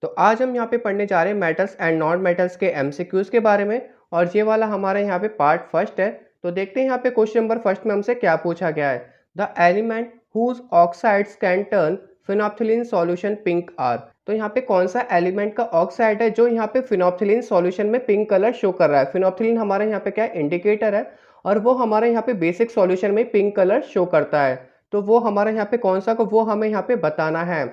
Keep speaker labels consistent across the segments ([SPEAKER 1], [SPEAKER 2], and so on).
[SPEAKER 1] तो आज हम यहाँ पे पढ़ने जा रहे हैं मेटल्स एंड नॉन मेटल्स के एमसीक्यूज के बारे में। और ये वाला हमारे यहाँ पे पार्ट फर्स्ट है। तो देखते हैं यहाँ पे क्वेश्चन नंबर फर्स्ट में हमसे क्या पूछा गया है। The element whose oxides can turn phenolphthalein solution pink are. तो यहाँ पे कौन सा एलिमेंट का ऑक्साइड है जो यहाँ पे फिनोप्थिलीन सॉल्यूशन में पिंक कलर शो कर रहा है। फिनोप्थिलीन हमारे यहाँ पे क्या है, इंडिकेटर है, और वो हमारे यहाँ पे बेसिक सॉल्यूशन में पिंक कलर शो करता है। तो वो हमारे यहाँ पे कौन सा को वो हमें यहाँ पे बताना है।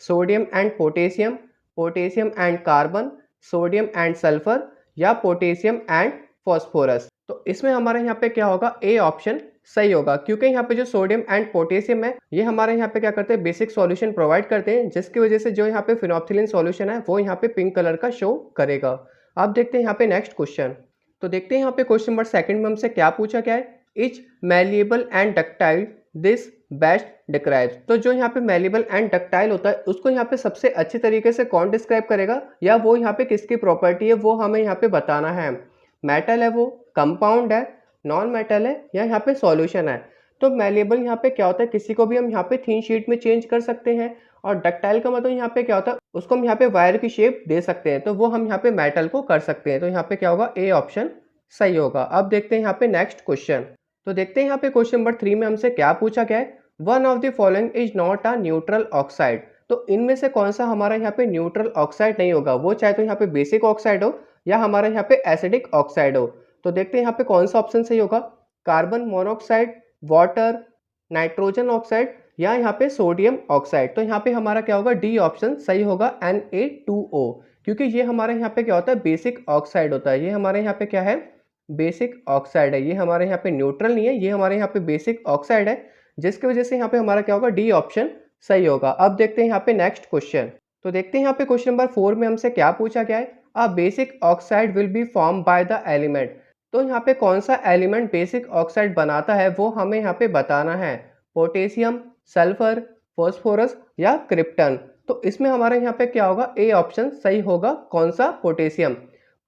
[SPEAKER 1] Sodium and potassium, potassium and carbon, sodium and sulphur, या पोटेशियम एंड फॉस्फोरस। तो इसमें हमारे यहाँ पे क्या होगा, ए ऑप्शन सही होगा, क्योंकि यहाँ पे जो सोडियम एंड पोटेशियम है ये हमारे यहाँ पे क्या करते हैं, बेसिक सॉल्यूशन प्रोवाइड करते हैं, जिसकी वजह से जो यहाँ पे फिनोप्थिलीन सॉल्यूशन है वो यहाँ पे पिंक कलर का शो करेगा। अब देखते हैं यहाँ पे नेक्स्ट क्वेश्चन। तो देखते हैं यहाँ पे क्वेश्चन नंबर सेकंड में हमसे क्या पूछा गया है। Etch malleable and ductile this best describes. तो जो यहाँ पे मैलिएबल एंड डक्टाइल होता है उसको यहाँ पे सबसे अच्छे तरीके से कौन डिस्क्राइब करेगा, या वो यहाँ पे किसकी प्रॉपर्टी है वो हमें यहाँ पे बताना है। मेटल है वो, कंपाउंड है, नॉन मेटल है, या यहाँ पे सॉल्यूशन है। तो मैलिएबल यहाँ पे क्या होता है, किसी को भी हम यहाँ पे थिन शीट में चेंज कर सकते हैं, और डक्टाइल का मतलब यहाँ पे क्या होता है, उसको हम यहाँ पे वायर की शेप दे सकते हैं, तो वो हम यहाँ पे मेटल को कर सकते हैं। तो यहाँ पे क्या होगा, ए ऑप्शन सही होगा। अब देखते हैं यहाँ पे नेक्स्ट क्वेश्चन। तो देखते हैं यहाँ पे क्वेश्चन नंबर 3 में हमसे क्या पूछा गया है। One of the following is not a neutral oxide. तो इनमें से कौन सा हमारा यहाँ पे न्यूट्रल ऑक्साइड नहीं होगा, वो चाहे तो यहाँ पे बेसिक ऑक्साइड हो या हमारा यहाँ पे एसिडिक ऑक्साइड हो। तो देखते हैं यहाँ पे कौन सा ऑप्शन सही होगा। Carbon monoxide, water, nitrogen oxide, या यहाँ पे सोडियम ऑक्साइड। तो यहाँ पे हमारा क्या होगा, डी ऑप्शन सही होगा, Na2O। क्योंकि ये हमारे यहाँ पे क्या होता है, बेसिक ऑक्साइड होता है। ये हमारे यहाँ पे क्या है, बेसिक ऑक्साइड है। ये हमारे यहाँ पे न्यूट्रल नहीं है, ये हमारे यहाँ पे बेसिक ऑक्साइड है, जिसकी वजह से यहाँ पे हमारा क्या होगा, डी ऑप्शन सही होगा। अब देखते हैं यहाँ पे नेक्स्ट क्वेश्चन। तो देखते हैं यहाँ पे क्वेश्चन नंबर 4 में हमसे क्या पूछा गया है। A basic oxide will be form by the element. तो यहाँ पे कौन सा एलिमेंट बेसिक ऑक्साइड बनाता है वो हमें यहाँ पे बताना है। पोटेशियम, सल्फर, फॉस्फोरस, या क्रिप्टन। तो इसमें हमारे यहाँ पे क्या होगा, ए ऑप्शन सही होगा। कौन सा, पोटेशियम।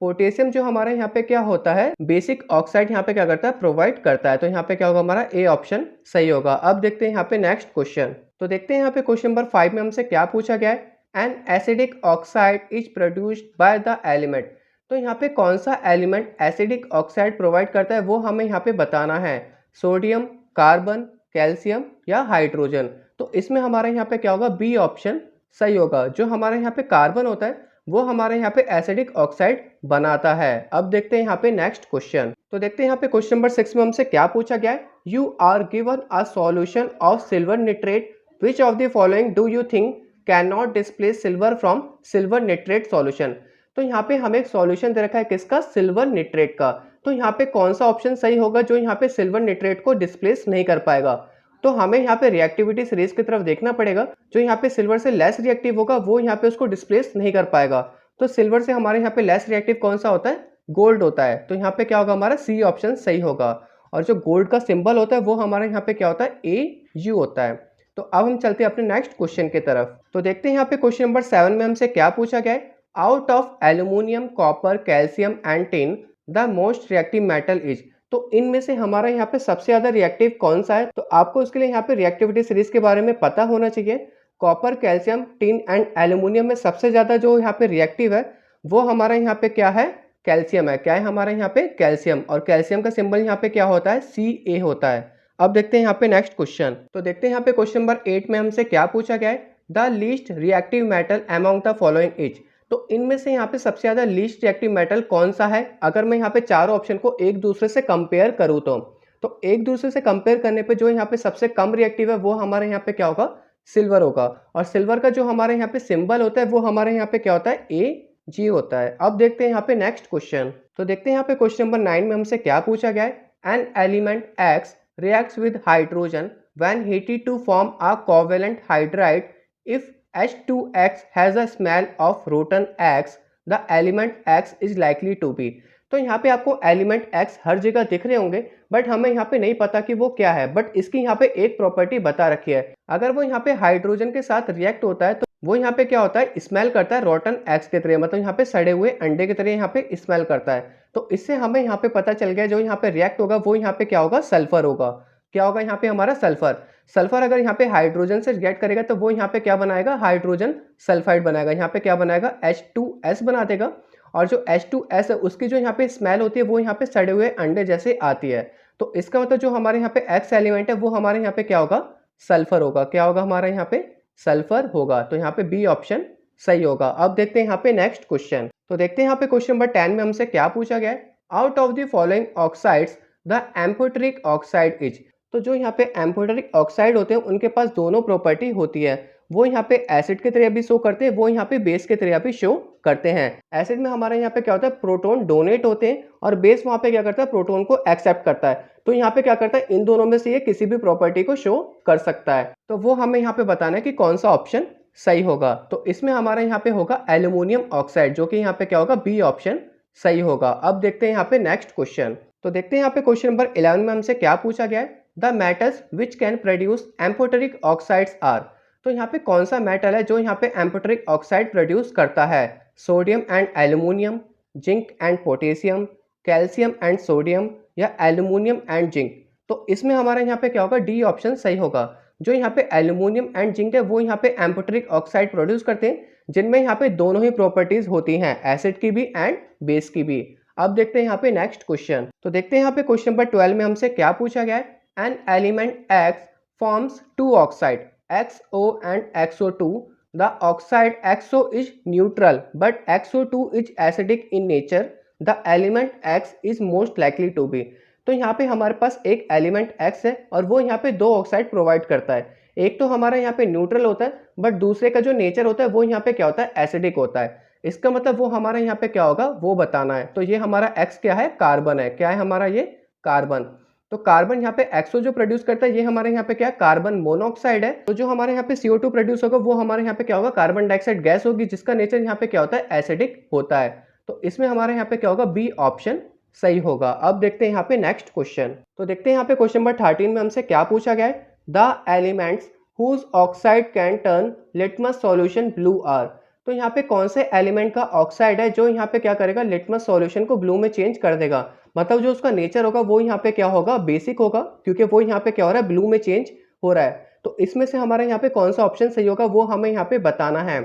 [SPEAKER 1] पोटेशियम जो हमारे यहाँ पे क्या होता है, बेसिक ऑक्साइड यहाँ पे क्या करता है, प्रोवाइड करता है। तो यहाँ पे क्या होगा, हमारा ए ऑप्शन सही होगा। अब देखते हैं यहाँ पे नेक्स्ट क्वेश्चन। तो देखते हैं यहाँ पे क्वेश्चन नंबर 5 में हमसे क्या पूछा गया है। An acidic oxide is produced by the element. तो यहाँ पे कौन सा एलिमेंट एसिडिक ऑक्साइड प्रोवाइड करता है वो हमें यहाँ पे बताना है। सोडियम, कार्बन, कैल्शियम, या हाइड्रोजन। तो इसमें हमारे यहाँ पे क्या होगा, बी ऑप्शन सही होगा। जो हमारे यहाँ पे कार्बन होता है वो हमारे यहाँ पे एसिडिक ऑक्साइड बनाता है। अब देखते हैं यहाँ पे नेक्स्ट क्वेश्चन। तो देखते हैं यहाँ पे क्वेश्चन नंबर 6 में हमसे क्या पूछा गया है। You are given a solution of silver nitrate, which of the following do you think can not displace silver from silver nitrate solution. तो यहाँ पे हमें एक सॉल्यूशन दे रखा है, किसका, सिल्वर निट्रेट का। तो यहाँ पे कौन सा ऑप्शन सही होगा जो यहाँ पे सिल्वर निट्रेट को डिस्प्लेस नहीं कर पाएगा। तो हमें यहाँ पे रिएक्टिविटी सीरीज की तरफ देखना पड़ेगा। जो यहाँ पे सिल्वर से लेस रिएक्टिव होगा वो यहाँ पे उसको डिस्प्लेस नहीं कर पाएगा। तो सिल्वर से हमारे यहाँ पे लेस रिएक्टिव कौन सा होता है, गोल्ड होता है। तो यहाँ पे क्या होगा, हमारा सी ऑप्शन सही होगा। और जो गोल्ड का सिंबल होता है वो हमारे यहाँ पे क्या होता है, AU होता है। तो अब हम चलते हैं अपने नेक्स्ट क्वेश्चन की तरफ। तो देखते हैं यहाँ पे क्वेश्चन नंबर 7 में हमसे क्या पूछा गया है। Out of aluminium, copper, calcium and tin the most reactive metal is. तो इनमें से हमारा यहाँ पे सबसे ज्यादा रिएक्टिव कौन सा है। तो आपको इसके लिए यहाँ पे रिएक्टिविटी सीरीज के बारे में पता होना चाहिए। Copper, calcium, tin and aluminium में सबसे ज्यादा जो यहाँ पे रिएक्टिव है वो हमारा यहाँ पे क्या है, कैल्शियम है। क्या है हमारे यहाँ पे, कैल्शियम। और कैल्शियम का सिंबल यहाँ पे क्या होता है, Ca होता है। अब देखते हैं यहाँ पे नेक्स्ट क्वेश्चन। तो देखते हैं यहाँ पे क्वेश्चन नंबर 8 में हमसे क्या पूछा गया है। The least reactive metal among the following is. तो इनमें से यहाँ पे सबसे ज्यादा लीस्ट रिएक्टिव मेटल कौन सा है। अगर मैं यहाँ पे चारों ऑप्शन को एक दूसरे से कंपेयर करूँ तो एक दूसरे से कंपेयर करने पे जो यहाँ पे सबसे कम रिएक्टिव है वो हमारे यहाँ पे क्या होगा, सिल्वर होगा। और सिल्वर का जो हमारे यहाँ पे सिंबल होता है वो हमारे यहाँ पे क्या होता है, Ag होता है। अब देखते हैं यहाँ पे नेक्स्ट क्वेश्चन। तो देखते हैं यहाँ पे क्वेश्चन नंबर 9 में हमसे क्या पूछा गया है। An element X reacts with hydrogen when heated to form a covalent hydride. If H2X has a smell of rotten X, the element X is likely to be। तो यहाँ पे आपको एलिमेंट X हर जगह दिख रहे होंगे, बट हमें यहाँ पे नहीं पता कि वो क्या है। बट इसकी यहाँ पे एक प्रॉपर्टी बता रखी है। अगर वो यहाँ पे हाइड्रोजन के साथ रिएक्ट होता है तो वो यहाँ पे क्या होता है, स्मेल करता है रॉटन एग्स के तरह, मतलब यहाँ पे सड़े हुए अंडे की तरह यहाँ पे स्मेल करता है। तो इससे हमें यहाँ पे पता चल गया जो यहाँ पे रिएक्ट होगा वो यहाँ पे क्या होगा, सल्फर होगा। क्या होगा यहाँ पे हमारा सल्फर। सल्फर अगर यहाँ पे हाइड्रोजन से रिएक्ट करेगा तो वो यहाँ पे क्या बनाएगा, हाइड्रोजन सल्फाइड बनाएगा। यहाँ पे क्या बनाएगा, H2S बना देगा। और जो H2S है उसकी जो यहाँ पे स्मेल होती है वो यहाँ पे सड़े हुए अंडे जैसे आती है। तो इसका मतलब जो हमारे यहाँ पे एक्स एलिमेंट है वो हमारे यहाँ पे क्या होगा, सल्फर होगा। क्या होगा हमारा यहाँ पे, सल्फर होगा। तो यहाँ पे बी ऑप्शन सही होगा। अब देखते हैं यहाँ पे नेक्स्ट क्वेश्चन। तो देखते हैं यहाँ पे क्वेश्चन नंबर 10 में हमसे क्या पूछा गया है, out of the following oxides the amphoteric oxide is. तो जो यहाँ पे एम्फोटेरिक ऑक्साइड होते हैं उनके पास दोनों प्रॉपर्टी होती है। वो यहाँ पे एसिड की तरह भी शो करते हैं, वो यहाँ पे बेस की तरह भी शो करते हैं। एसिड में हमारे यहाँ पे क्या होता है, प्रोटॉन डोनेट होते हैं और बेस वहाँ पे क्या करता है, प्रोटॉन को एक्सेप्ट करता है। तो यहाँ पे क्या करता है, इन दोनों में से ये किसी भी प्रॉपर्टी को शो कर सकता है। तो वो हमें यहाँ पे बताना है कि कौन सा ऑप्शन सही होगा। तो इसमें हमारा यहाँ पे होगा एल्यूमिनियम ऑक्साइड, जो कि यहाँ पे क्या होगा, बी ऑप्शन सही होगा। अब देखते हैं यहाँ पे नेक्स्ट क्वेश्चन। तो देखते हैं यहाँ पे क्वेश्चन नंबर 11 में हमसे क्या पूछा गया है, the metals which can produce amphoteric oxides are. तो यहाँ पे कौन सा मेटल है जो यहाँ पे एम्फोटेरिक ऑक्साइड प्रोड्यूस करता है, sodium and aluminium, zinc and potassium, calcium and sodium, या एल्यूमिनियम एंड जिंक। तो इसमें हमारा यहाँ पे क्या होगा, डी ऑप्शन सही होगा। जो यहाँ पे एल्यूमिनियम एंड जिंक है वो यहाँ पे एम्फोटेरिक ऑक्साइड प्रोड्यूस करते हैं, जिनमें यहाँ पे दोनों ही प्रॉपर्टीज होती हैं, एसिड की भी एंड बेस की भी। अब देखते हैं यहाँ पे नेक्स्ट क्वेश्चन। तो देखते हैं यहाँ पे क्वेश्चन नंबर 12 में हमसे क्या पूछा गया है, an element X forms two oxide XO and XO2। The oxide XO is neutral but XO2 is acidic in nature. The element X is most likely to be. तो यहाँ पे हमारे पास एक एलिमेंट X है और वो यहाँ पे दो ऑक्साइड प्रोवाइड करता है। एक तो हमारा यहाँ पे न्यूट्रल होता है, बट दूसरे का जो नेचर होता है वो यहाँ पे क्या होता है, एसिडिक होता है। इसका मतलब वो हमारा यहाँ पे क्या होगा, वो बताना है। तो ये हमारा X क्या है, कार्बन है। क्या है हमारा ये, कार्बन। तो कार्बन यहाँ पे XO जो प्रोड्यूस करता है ये हमारे यहाँ पे क्या है, कार्बन मोनोऑक्साइड है। तो जो हमारे यहाँ पे CO2 प्रोड्यूस होगा वो हमारे यहाँ पे क्या होगा, कार्बन डाइऑक्साइड गैस होगी, जिसका नेचर यहाँ पे क्या होता है, एसिडिक होता है। तो इसमें हमारे यहाँ पे क्या होगा, बी ऑप्शन सही होगा। अब देखते हैं यहाँ पे नेक्स्ट क्वेश्चन। तो देखते हैं यहाँ पे क्वेश्चन नंबर 13 में हमसे क्या पूछा गया है, the elements whose oxide can turn litmus solution blue are. तो यहाँ पे कौन से एलिमेंट का ऑक्साइड है जो यहाँ पे क्या करेगा, लिटमस सॉल्यूशन को ब्लू में चेंज कर देगा। मतलब जो उसका नेचर होगा वो यहाँ पे क्या होगा, बेसिक होगा, क्योंकि वो यहाँ पे क्या हो रहा है, ब्लू में चेंज हो रहा है। तो इसमें से हमारे यहाँ पे कौन सा ऑप्शन सही होगा वो हमें यहाँ पे बताना है।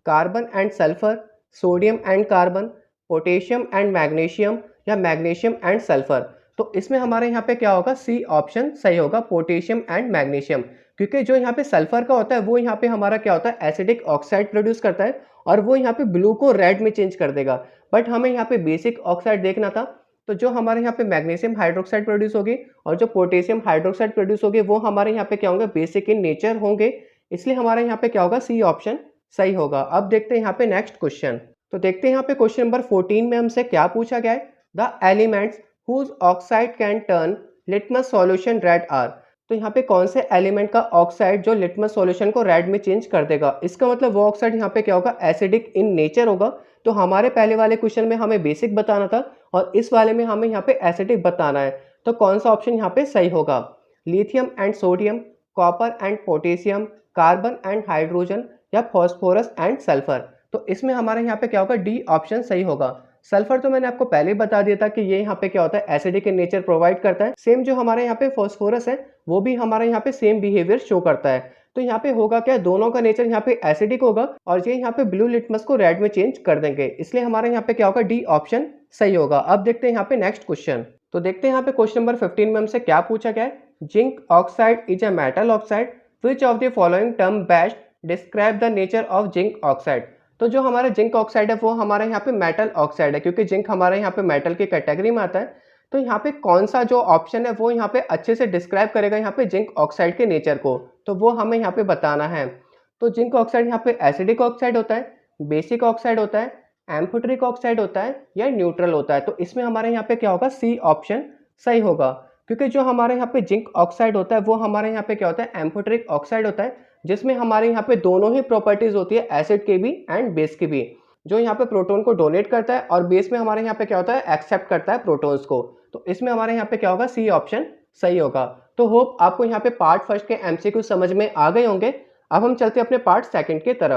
[SPEAKER 1] Carbon and sulphur, sodium and carbon, potassium and magnesium, या मैग्नीशियम एंड सल्फर। तो इसमें हमारे यहाँ पे क्या होगा, सी ऑप्शन सही होगा, पोटेशियम एंड मैग्नीशियम। क्योंकि जो यहाँ पे सल्फर का होता है वो यहाँ पे हमारा क्या होता है, एसिडिक ऑक्साइड प्रोड्यूस करता है और वो यहाँ पे ब्लू को रेड में चेंज कर देगा। बट हमें यहाँ पे बेसिक ऑक्साइड देखना था। तो जो हमारे यहाँ पे मैग्नीशियम हाइड्रोक्साइड प्रोड्यूस होगी और जो पोटेशियम हाइड्रोक्साइड प्रोड्यूस होगी वो हमारे यहाँ पे क्या होंगे, बेसिक इन नेचर होंगे। इसलिए हमारे यहाँ पे क्या होगा, सी ऑप्शन सही होगा। अब देखते हैं यहाँ पे नेक्स्ट क्वेश्चन। तो देखते हैं यहाँ पे क्वेश्चन नंबर 14 में हमसे क्या पूछा गया है, the elements whose oxide can turn litmus solution red are. तो यहाँ पे कौन से एलिमेंट का ऑक्साइड जो लिटमस सॉल्यूशन को रेड में चेंज कर देगा। इसका मतलब वो ऑक्साइड यहाँ पे क्या होगा, एसिडिक इन नेचर होगा। तो हमारे पहले वाले क्वेश्चन में हमें बेसिक बताना था और इस वाले में हमें यहाँ पे एसिडिक बताना है। तो कौन सा ऑप्शन यहाँ पे सही होगा, lithium and sodium, copper and potassium, carbon and hydrogen, या फॉस्फोरस एंड सल्फर। तो इसमें हमारे यहाँ पे क्या होगा, डी ऑप्शन सही होगा। सल्फर तो मैंने आपको पहले ही बता दिया था कि ये यहाँ पे क्या होता है, एसिडिक इन नेचर प्रोवाइड करता है। सेम जो हमारे यहाँ पे फॉस्फोरस है वो भी हमारे यहाँ पे सेम बिहेवियर शो करता है। तो यहाँ पे होगा क्या, दोनों का नेचर यहाँ पे एसिडिक होगा और ये यहाँ पे ब्लू लिटमस को रेड में चेंज कर देंगे। इसलिए हमारे यहाँ पे क्या होगा, डी ऑप्शन सही होगा। अब देखते हैं यहाँ पे नेक्स्ट क्वेश्चन। तो देखते हैं यहाँ पे क्वेश्चन नंबर 15 में हमसे क्या पूछा गया है, zinc oxide is a metal oxide, which of the following term best describe the nature of zinc oxide. तो जो हमारा जिंक ऑक्साइड है वो हमारे यहाँ पे मेटल ऑक्साइड है, क्योंकि जिंक हमारे यहाँ पे मेटल की कैटेगरी में आता है। तो यहाँ पे कौन सा जो ऑप्शन है वो यहाँ पे अच्छे से डिस्क्राइब करेगा यहाँ पे जिंक ऑक्साइड के नेचर को, तो वो हमें यहाँ पे बताना है। तो जिंक ऑक्साइड यहाँ पे एसिडिक ऑक्साइड होता है, बेसिक ऑक्साइड होता है, एम्फोटेरिक ऑक्साइड होता है, या न्यूट्रल होता है। तो इसमें हमारे यहाँ पे क्या होगा, सी ऑप्शन सही होगा। क्योंकि जो हमारे यहाँ पे जिंक ऑक्साइड होता है वो हमारे यहाँ पे क्या होता है, एम्फोटेरिक ऑक्साइड होता है, जिसमें हमारे यहाँ पे दोनों ही प्रॉपर्टीज होती है, एसिड की भी एंड बेस की भी। जो यहाँ पे प्रोटॉन को डोनेट करता है और बेस में हमारे यहाँ पे क्या होता है, एक्सेप्ट करता है प्रोटॉन्स को। तो इसमें हमारे यहाँ पे क्या होगा, सी ऑप्शन सही होगा। तो होप आपको यहाँ पे पार्ट फर्स्ट के एमसीक्यू समझ में आ गए होंगे। अब हम चलते हैं अपने पार्ट सेकंड के तरफ।